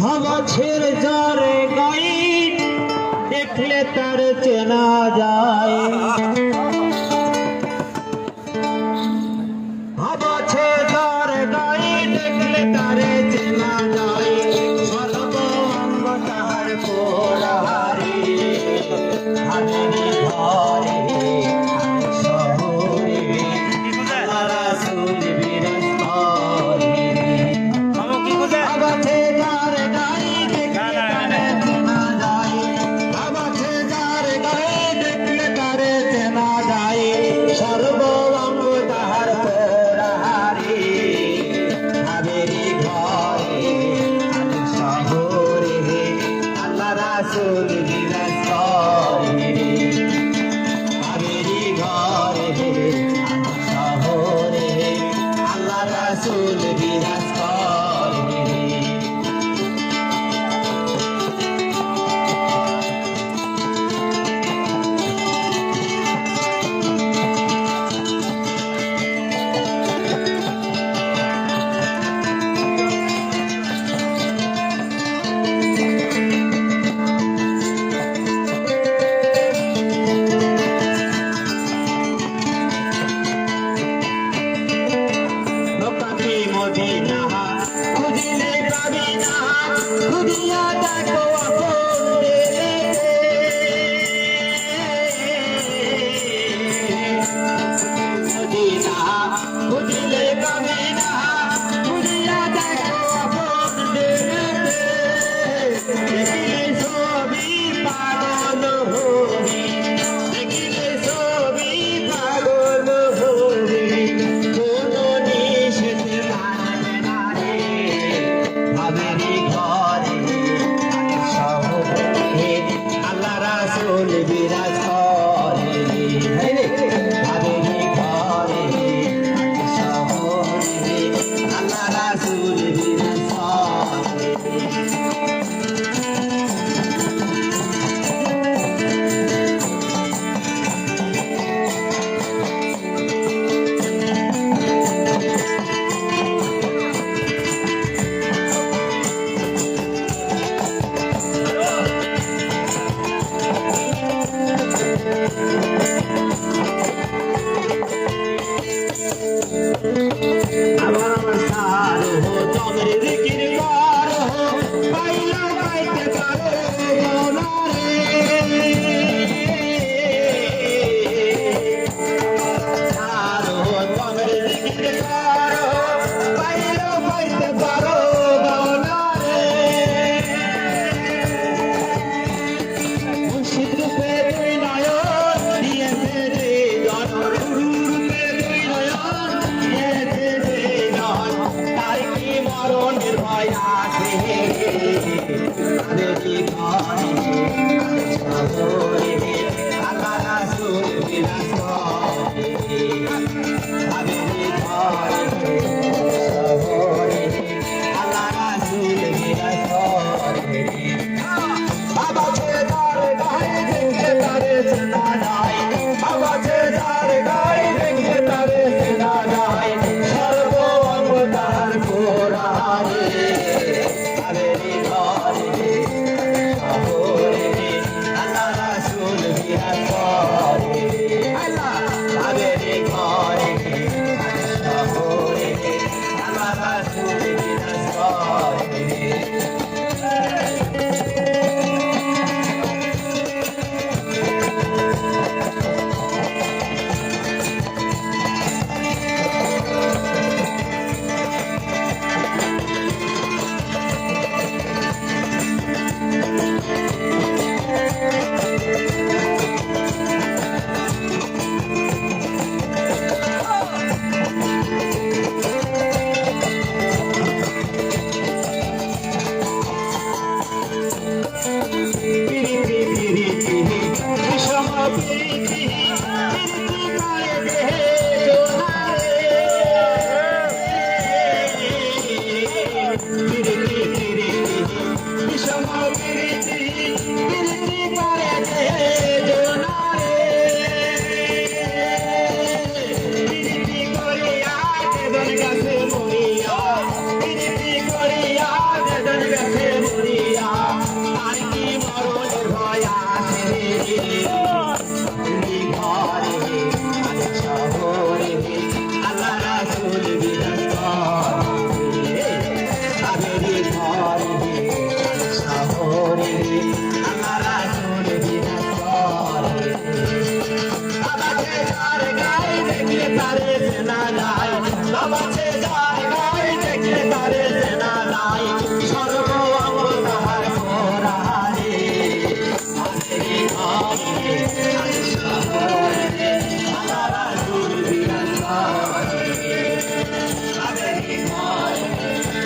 हवा छेर जारे गाई देखले तार चेना जाए हवा छेर जारे गाई देखले तारे चेना जाए सर्वंग तार कोरारी हाथी घरे सर्वंग तार कोरारी নাম আছে যার গায়ে দেখলে তারে চেনা নাই সর্ব অঙ্গ তাহার পোড়াহারি হাতেরি ঘরে আছে শহরে আল্লাহ রাসূল বিরাজ করে হাতেরি ঘরে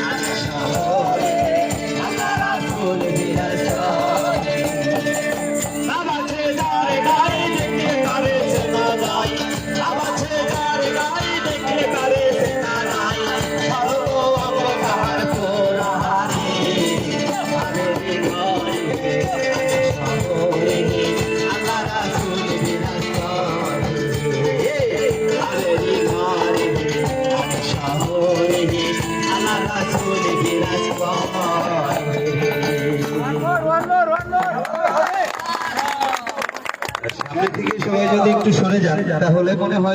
আছে শহরে আল্লাহ রাসূল বিরাজ করে নাম আছে যার গায়ে দেখলে তারে চেনা নাই নাম আছে যার গায়ে দেখলে তারে চেনা নাই সর্ব অঙ্গ তাহার পোড়াহারি হাতেরি ঘরে আছে শহরে আল্লাহ রাসূল বিরাজ করে হাতেরি ঘরে আছে শহরে আল্লাহ রাসূল বিরাজ করে। সামনে থেকে সবাই যদি একটু সরে যান তাহলে মনে হয়